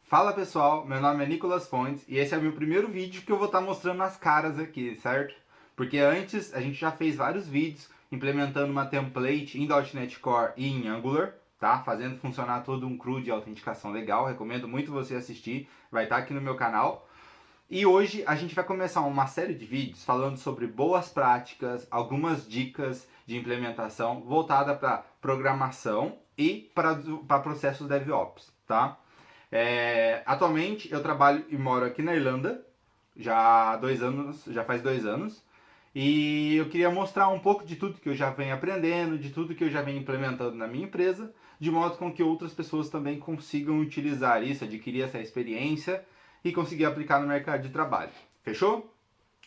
Fala pessoal, meu nome é Nicolas Fontes e esse é o meu primeiro vídeo que eu vou estar mostrando as caras aqui, certo? Porque antes a gente já fez vários vídeos implementando uma template em .NET Core e em Angular, tá? Fazendo funcionar todo um CRUD de autenticação legal, recomendo muito você assistir, vai estar aqui no meu canal. E hoje a gente vai começar uma série de vídeos falando sobre boas práticas, algumas dicas de implementação voltada para programação e para processos DevOps, tá? Atualmente eu trabalho e moro aqui na Irlanda, já há 2 anos, já faz 2 anos, e eu queria mostrar um pouco de tudo que eu já venho aprendendo, de tudo que eu já venho implementando na minha empresa, de modo com que outras pessoas também consigam utilizar isso, adquirir essa experiência e conseguir aplicar no mercado de trabalho. Fechou?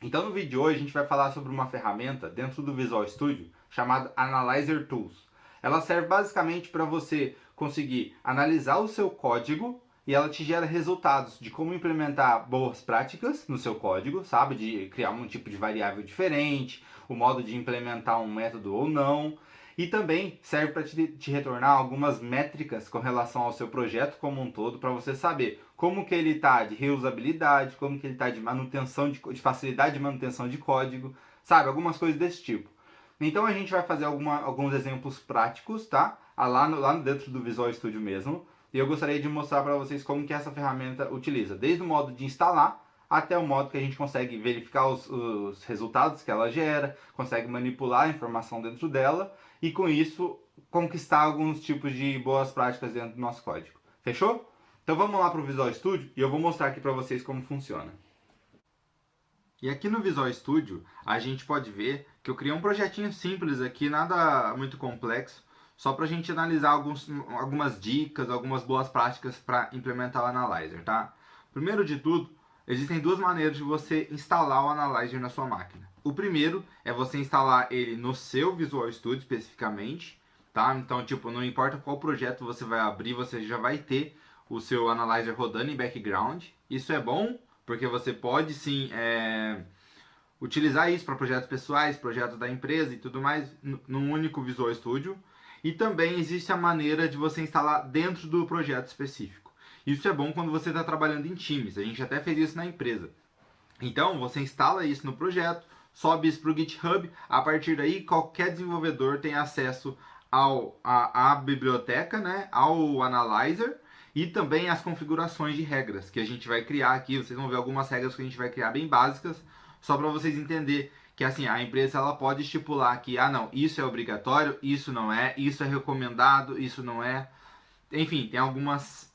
Então no vídeo de hoje a gente vai falar sobre uma ferramenta dentro do Visual Studio chamada Analyzer Tools. Ela serve basicamente para você conseguir analisar o seu código e ela te gera resultados de como implementar boas práticas no seu código, sabe? De criar um tipo de variável diferente, o modo de implementar um método ou não. E também serve para te retornar algumas métricas com relação ao seu projeto como um todo, para você saber como que ele está de reusabilidade, como que ele está de manutenção, de facilidade de manutenção de código, sabe? Algumas coisas desse tipo. Então a gente vai fazer alguns exemplos práticos, tá? Lá dentro do Visual Studio mesmo. E eu gostaria de mostrar para vocês como que essa ferramenta utiliza, desde o modo de instalar até o modo que a gente consegue verificar os resultados que ela gera, consegue manipular a informação dentro dela e com isso conquistar alguns tipos de boas práticas dentro do nosso código. Fechou? Então vamos lá para o Visual Studio e eu vou mostrar aqui para vocês como funciona. E aqui no Visual Studio a gente pode ver que eu criei um projetinho simples aqui, nada muito complexo, só para a gente analisar algumas dicas, algumas boas práticas para implementar o Analyzer, tá? Primeiro de tudo, existem duas maneiras de você instalar o Analyzer na sua máquina. O primeiro é você instalar ele no seu Visual Studio especificamente, tá? Então, tipo, não importa qual projeto você vai abrir, você já vai ter o seu Analyzer rodando em background. Isso é bom, porque você pode sim utilizar isso para projetos pessoais, projetos da empresa e tudo mais, num único Visual Studio. E também existe a maneira de você instalar dentro do projeto específico. Isso é bom quando você está trabalhando em times, a gente até fez isso na empresa. Então, você instala isso no projeto, sobe isso para o GitHub, a partir daí qualquer desenvolvedor tem acesso à biblioteca, né, ao Analyzer, e também as configurações de regras que a gente vai criar aqui. Vocês vão ver algumas regras que a gente vai criar bem básicas, só para vocês entenderem que assim, a empresa ela pode estipular que, não, isso é obrigatório, isso não é, isso é recomendado, isso não é. Enfim, tem algumas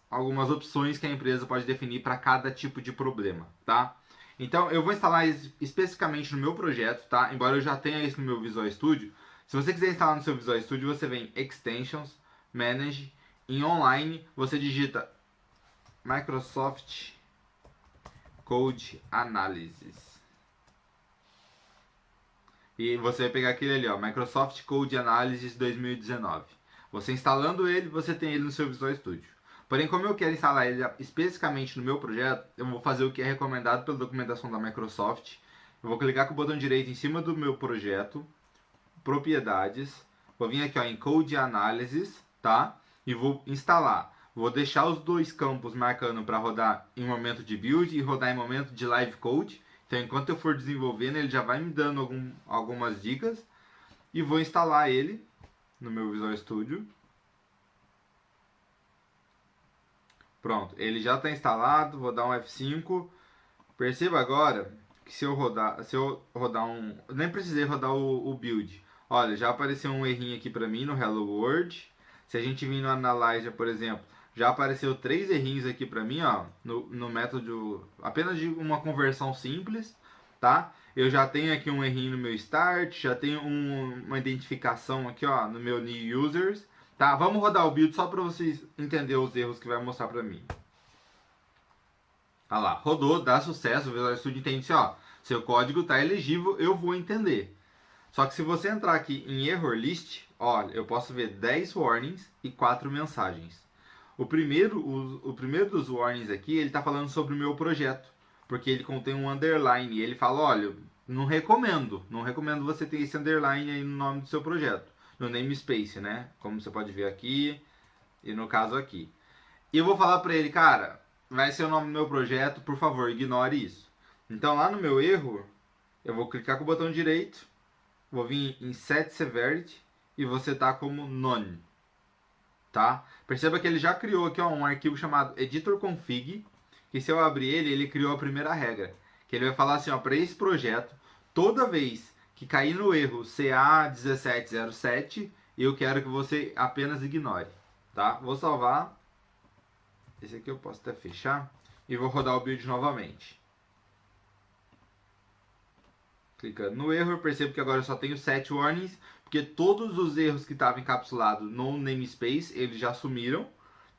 opções que a empresa pode definir para cada tipo de problema, tá? Então, eu vou instalar especificamente no meu projeto, tá? Embora eu já tenha isso no meu Visual Studio. Se você quiser instalar no seu Visual Studio, você vem Extensions, Manage, em Online, você digita Microsoft Code Analysis. E você vai pegar aquele ali, ó, Microsoft Code Analysis 2019. Você instalando ele, você tem ele no seu Visual Studio. Porém, como eu quero instalar ele especificamente no meu projeto, eu vou fazer o que é recomendado pela documentação da Microsoft. Eu vou clicar com o botão direito em cima do meu projeto, Propriedades, vou vir aqui ó, em Code Analysis, tá? E vou instalar. Vou deixar os dois campos marcando para rodar em momento de build e rodar em momento de live code. Então, enquanto eu for desenvolvendo, ele já vai me dando algumas dicas. E vou instalar ele no meu Visual Studio. Pronto, ele já está instalado. Vou dar um F5. Perceba agora que se eu rodar um... Nem precisei rodar o build. Olha, já apareceu um errinho aqui para mim no Hello World. Se a gente vir no Analyzer, por exemplo, já apareceu 3 errinhos aqui para mim, ó, no método apenas de uma conversão simples, tá? Eu já tenho aqui um errinho no meu start, já tenho uma identificação aqui, ó, no meu new users, tá? Vamos rodar o build só para vocês entenderem os erros que vai mostrar para mim. Olha lá, rodou, dá sucesso, o Visual Studio entende assim, ó, seu código está elegível, eu vou entender. Só que se você entrar aqui em Error List, olha, eu posso ver 10 warnings e 4 mensagens. O primeiro dos warnings aqui, ele está falando sobre o meu projeto, porque ele contém um underline e ele fala, olha, não recomendo você ter esse underline aí no nome do seu projeto, no namespace, né? Como você pode ver aqui e no caso aqui. E eu vou falar para ele, cara, vai ser o nome do meu projeto, por favor, ignore isso. Então lá no meu erro, eu vou clicar com o botão direito, vou vir em Set Severity e vou setar como None. Tá? Perceba que ele já criou aqui um arquivo chamado editor config, que se eu abrir ele, ele criou a primeira regra, que ele vai falar assim, ó, para esse projeto, toda vez que cair no erro CA1707, eu quero que você apenas ignore, tá? Vou salvar, esse aqui eu posso até fechar, e vou rodar o build novamente. Clicando no erro, eu percebo que agora eu só tenho 7 warnings, porque todos os erros que estavam encapsulados no namespace, eles já sumiram,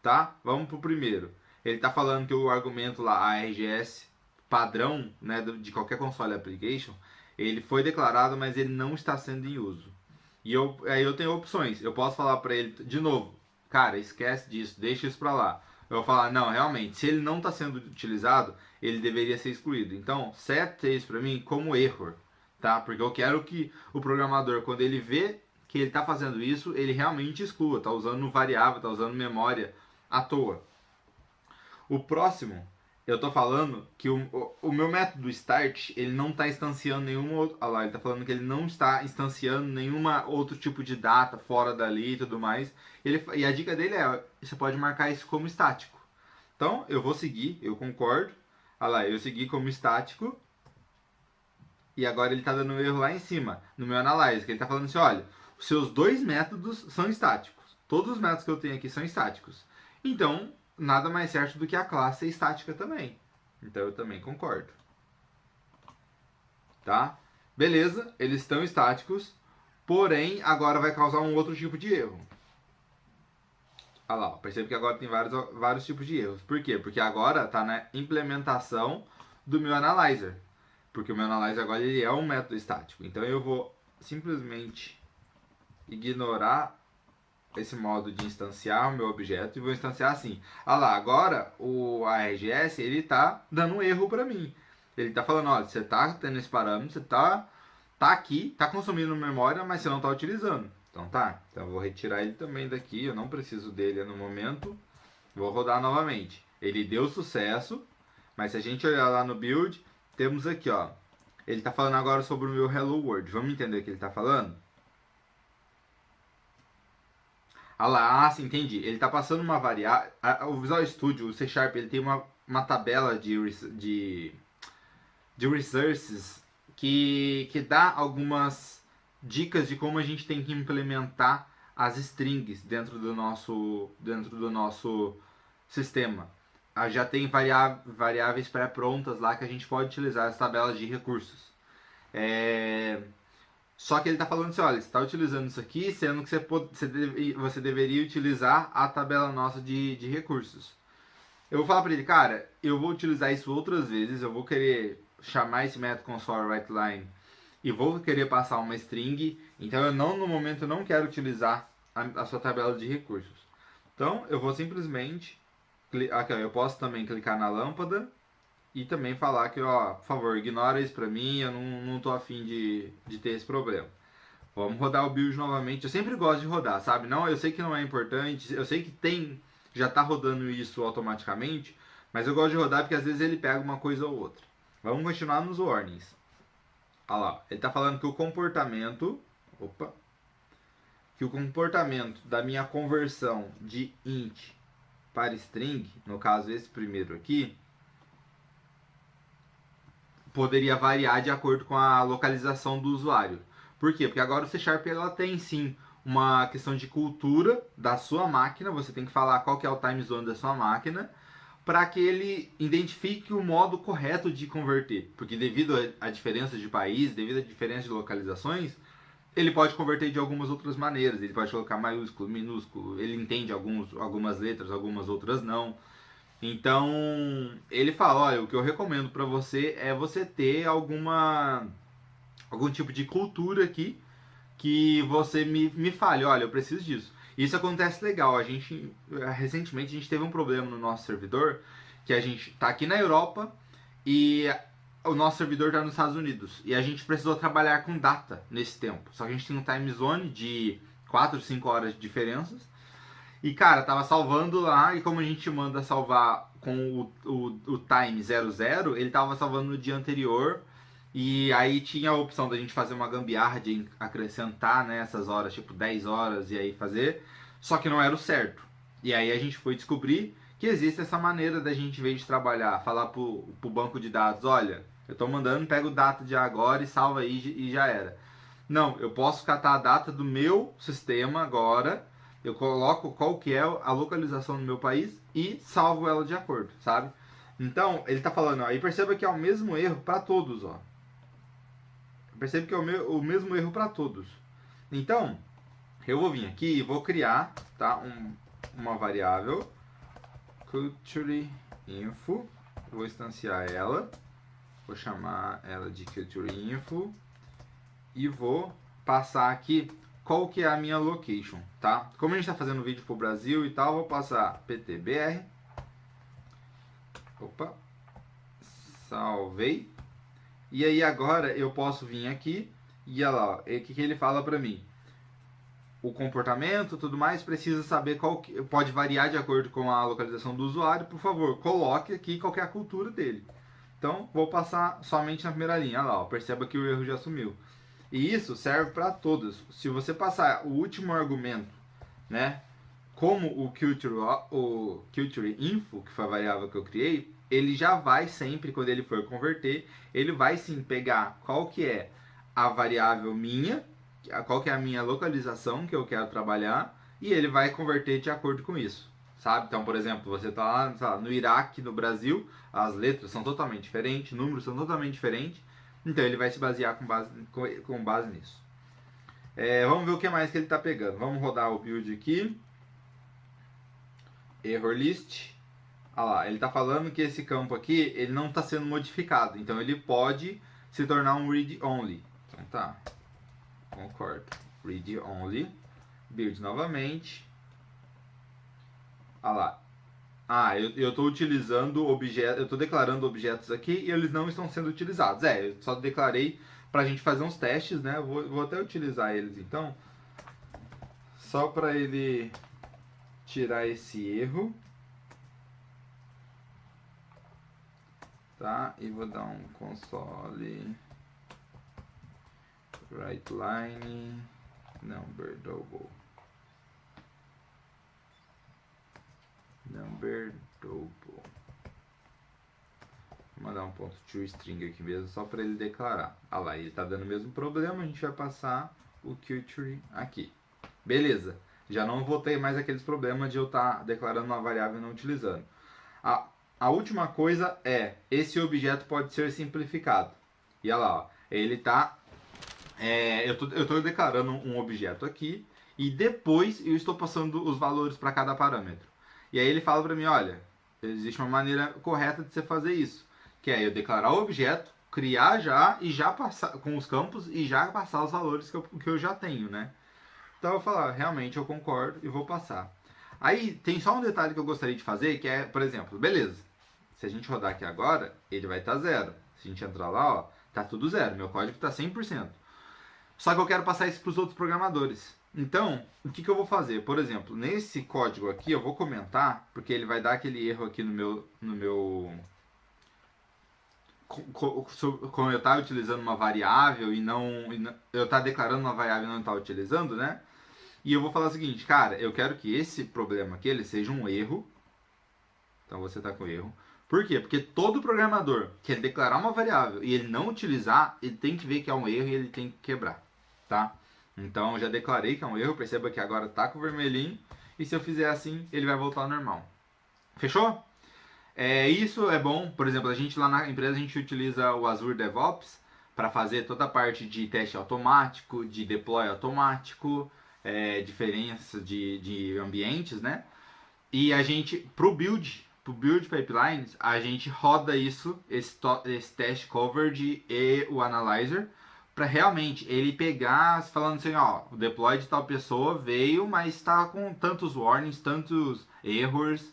tá? Vamos pro primeiro. Ele está falando que o argumento lá, ARGS padrão, né, de qualquer console application, ele foi declarado, mas ele não está sendo em uso. E aí eu tenho opções. Eu posso falar para ele de novo, cara, esquece disso, deixa isso para lá. Eu vou falar, não, realmente, se ele não está sendo utilizado, ele deveria ser excluído. Então, seta isso para mim como error, tá? Porque eu quero que o programador, quando ele vê que ele está fazendo isso, ele realmente exclua, está usando variável, está usando memória à toa. O próximo, eu tô falando que o meu método start, ele não está instanciando nenhuma outra... Olha lá, ele tá falando que ele não está instanciando nenhuma outro tipo de data fora dali e tudo mais. E a dica dele é, você pode marcar isso como estático. Então, eu vou seguir, eu concordo. Olha lá, eu segui como estático. E agora ele está dando um erro lá em cima, no meu analyze, que ele está falando assim, olha, os seus dois métodos são estáticos. Todos os métodos que eu tenho aqui são estáticos. Então, nada mais certo do que a classe ser estática também. Então eu também concordo. Tá? Beleza, eles estão estáticos, porém agora vai causar um outro tipo de erro. Olha lá, percebe que agora tem vários tipos de erros. Por quê? Porque agora está na implementação do meu analyzer. Porque o meu analyzer agora ele é um método estático. Então eu vou simplesmente ignorar esse modo de instanciar o meu objeto e vou instanciar assim. Ah lá, agora o ARGS ele está dando um erro para mim. Ele está falando, olha, você está tendo esse parâmetro, você tá aqui, está consumindo memória, mas você não está utilizando. Então tá, então eu vou retirar ele também daqui, eu não preciso dele no momento. Vou rodar novamente. Ele deu sucesso, mas se a gente olhar lá no build, temos aqui, ó. Ele está falando agora sobre o meu Hello World. Vamos entender o que ele está falando? Ah lá, sim, entendi. Ele está passando uma variável. O Visual Studio, o C Sharp, ele tem uma tabela de resources que dá algumas dicas de como a gente tem que implementar as strings dentro do nosso sistema. Já tem variáveis pré-prontas lá que a gente pode utilizar as tabelas de recursos. Só que ele está falando assim, olha, você está utilizando isso aqui, sendo que você deveria utilizar a tabela nossa de recursos. Eu vou falar para ele, cara, eu vou utilizar isso outras vezes, eu vou querer chamar esse método consoleWriteLine e vou querer passar uma string, então eu no momento eu não quero utilizar a sua tabela de recursos. Então eu vou simplesmente, aqui, ó, eu posso também clicar na lâmpada e também falar que, ó, por favor, ignora isso pra mim, eu não tô afim de ter esse problema. Vamos rodar o build novamente. Eu sempre gosto de rodar, sabe? Não, eu sei que não é importante, eu sei que já tá rodando isso automaticamente, mas eu gosto de rodar porque às vezes ele pega uma coisa ou outra. Vamos continuar nos warnings. Olha lá, ele tá falando que o comportamento da minha conversão de int para string, no caso esse primeiro aqui, poderia variar de acordo com a localização do usuário. Por quê? Porque agora o C Sharp ela tem sim uma questão de cultura da sua máquina, você tem que falar qual que é o time zone da sua máquina, para que ele identifique o modo correto de converter. Porque devido a diferença de país, devido a diferença de localizações, ele pode converter de algumas outras maneiras. Ele pode colocar maiúsculo, minúsculo, ele entende algumas letras, algumas outras não. Então, ele fala, olha, o que eu recomendo para você é você ter algum tipo de cultura aqui que você me fale, olha, eu preciso disso. Isso acontece legal, recentemente a gente teve um problema no nosso servidor, que a gente está aqui na Europa e o nosso servidor está nos Estados Unidos. E a gente precisou trabalhar com data nesse tempo. Só que a gente tem um time zone de 4, 5 horas de diferenças. E, cara, tava salvando lá, e como a gente manda salvar com o time 00, ele tava salvando no dia anterior. E aí tinha a opção da gente fazer uma gambiarra de acrescentar, né, essas horas, tipo 10 horas, e aí fazer. Só que não era o certo. E aí a gente foi descobrir que existe essa maneira da gente, em vez de trabalhar, falar pro banco de dados, olha, eu tô mandando, pega o data de agora e salva aí e já era. Não, eu posso catar a data do meu sistema agora, eu coloco qual que é a localização do meu país e salvo ela de acordo, sabe? Então, ele tá falando, ó, e perceba que é o mesmo erro para todos, ó. Percebe que é o mesmo erro para todos. Então, eu vou vir aqui e vou criar, tá, uma variável culture info, vou instanciar ela, vou chamar ela de culture info e vou passar aqui qual que é a minha location, tá? Como a gente está fazendo vídeo pro Brasil e tal, vou passar ptbr, opa, salvei, e aí agora eu posso vir aqui e olha lá, o que ele fala para mim? O comportamento, tudo mais, precisa saber qual que, pode variar de acordo com a localização do usuário. Por favor, coloque aqui qual que é a cultura dele. Então, vou passar somente na primeira linha. Olha lá, ó, perceba que o erro já sumiu. E isso serve para todos. Se você passar o último argumento, né, como o culture info, que foi a variável que eu criei, ele já vai sempre, quando ele for converter, ele vai sim pegar qual que é a variável minha, qual que é a minha localização que eu quero trabalhar, e ele vai converter de acordo com isso, sabe? Então, por exemplo, você está lá, sei lá, no Iraque, no Brasil, as letras são totalmente diferentes, números são totalmente diferentes, então ele vai se basear com base nisso. Vamos ver o que mais que ele está pegando. Vamos rodar o build aqui. Error list. Olha lá, ele está falando que esse campo aqui ele não está sendo modificado, então ele pode se tornar um read only. Então tá, concordo. Read only. Build novamente. Olha lá. Eu estou utilizando objetos, eu estou declarando objetos aqui e eles não estão sendo utilizados. Eu só declarei para a gente fazer uns testes, né? Vou até utilizar eles então, só para ele tirar esse erro, tá? E vou dar um console write line number double. Vou mandar um ponto toString aqui mesmo, só para ele declarar. Olha lá, ele está dando o mesmo problema, a gente vai passar o culture aqui. Beleza, já não vou ter mais aqueles problemas de eu estar declarando uma variável e não utilizando. A última coisa é, esse objeto pode ser simplificado. E olha lá, ó, ele está... eu estou declarando um objeto aqui e depois eu estou passando os valores para cada parâmetro. E aí ele fala para mim, olha, existe uma maneira correta de você fazer isso, que é eu declarar o objeto, criar e já passar com os campos e já passar os valores que eu já tenho, né? Então eu vou falar, realmente eu concordo e vou passar. Aí tem só um detalhe que eu gostaria de fazer, que é, por exemplo, beleza, se a gente rodar aqui agora, ele vai estar 0. Se a gente entrar lá, ó, tá tudo 0, meu código está 100%. Só que eu quero passar isso para os outros programadores. Então, o que eu vou fazer? Por exemplo, nesse código aqui eu vou comentar, porque ele vai dar aquele erro aqui no meu como eu estava utilizando uma variável e eu estava declarando uma variável e não estava utilizando, né? E eu vou falar o seguinte, cara, eu quero que esse problema aqui ele seja um erro. Então você está com erro. Por quê? Porque todo programador que ele declarar uma variável e ele não utilizar, ele tem que ver que é um erro e ele tem que quebrar, tá? Então já declarei que é um erro, perceba que agora está com o vermelhinho, e se eu fizer assim, ele vai voltar ao normal. Fechou? Isso é bom, por exemplo, a gente lá na empresa a gente utiliza o Azure DevOps para fazer toda a parte de teste automático, de deploy automático, diferença de ambientes, né? E a gente, pro build pipelines, a gente roda esse teste coverage e o analyzer, para realmente ele pegar, falando assim, ó, o deploy de tal pessoa veio, mas está com tantos warnings, tantos erros,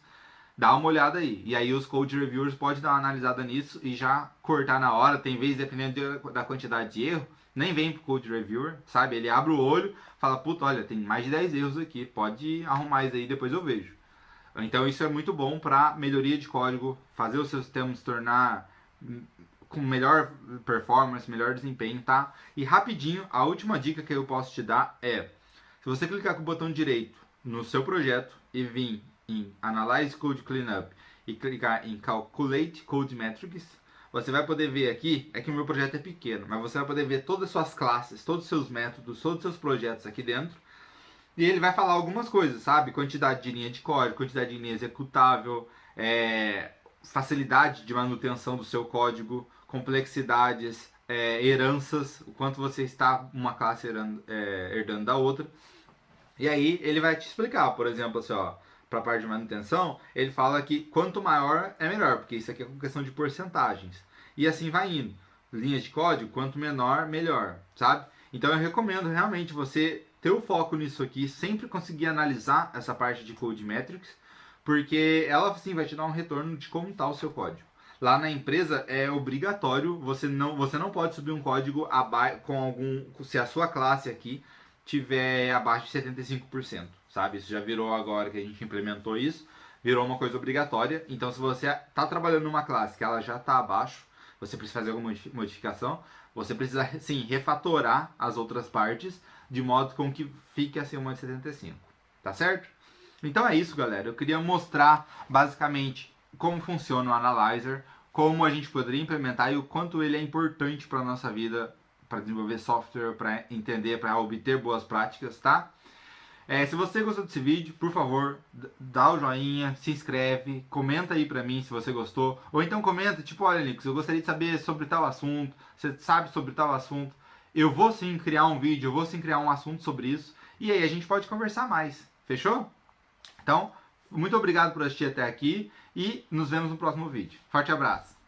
dá uma olhada aí. E aí os code reviewers podem dar uma analisada nisso e já cortar na hora. Tem vezes, dependendo da quantidade de erro, nem vem pro Code Reviewer, sabe? Ele abre o olho, fala, puta, olha, tem mais de 10 erros aqui, pode arrumar isso aí, depois eu vejo. Então isso é muito bom para melhoria de código, fazer o seu sistema se tornar com melhor performance, melhor desempenho, tá? E rapidinho, a última dica que eu posso te dar é, se você clicar com o botão direito no seu projeto e vir em Analyze Code Cleanup e clicar em Calculate Code Metrics, você vai poder ver aqui, é que o meu projeto é pequeno, mas você vai poder ver todas as suas classes, todos os seus métodos, todos os seus projetos aqui dentro. E ele vai falar algumas coisas, sabe? Quantidade de linha de código, quantidade de linha executável, facilidade de manutenção do seu código, complexidades, heranças, o quanto você está uma classe herdando da outra. E aí ele vai te explicar, por exemplo, assim, ó, para a parte de manutenção, ele fala que quanto maior é melhor, porque isso aqui é com questão de porcentagens. E assim vai indo. Linhas de código, quanto menor, melhor, sabe? Então eu recomendo realmente você ter o foco nisso aqui, sempre conseguir analisar essa parte de Code Metrics, porque ela sim vai te dar um retorno de como está o seu código. Lá na empresa é obrigatório, você não pode subir um código se a sua classe aqui tiver abaixo de 75%, sabe? Isso já virou agora que a gente implementou isso, virou uma coisa obrigatória. Então se você está trabalhando numa classe que ela já está abaixo, você precisa fazer alguma modificação, você precisa sim refatorar as outras partes de modo com que fique acima de 75, tá certo? Então é isso, galera. Eu queria mostrar basicamente como funciona o Analyzer, como a gente poderia implementar e o quanto ele é importante para a nossa vida, para desenvolver software, para entender, para obter boas práticas, tá? Se você gostou desse vídeo, por favor, dá o joinha, se inscreve, comenta aí pra mim se você gostou. Ou então comenta, tipo, olha, Nicolas, eu gostaria de saber sobre tal assunto, você sabe sobre tal assunto. Eu vou sim criar um vídeo, eu vou sim criar um assunto sobre isso. E aí a gente pode conversar mais, fechou? Então, muito obrigado por assistir até aqui e nos vemos no próximo vídeo. Forte abraço!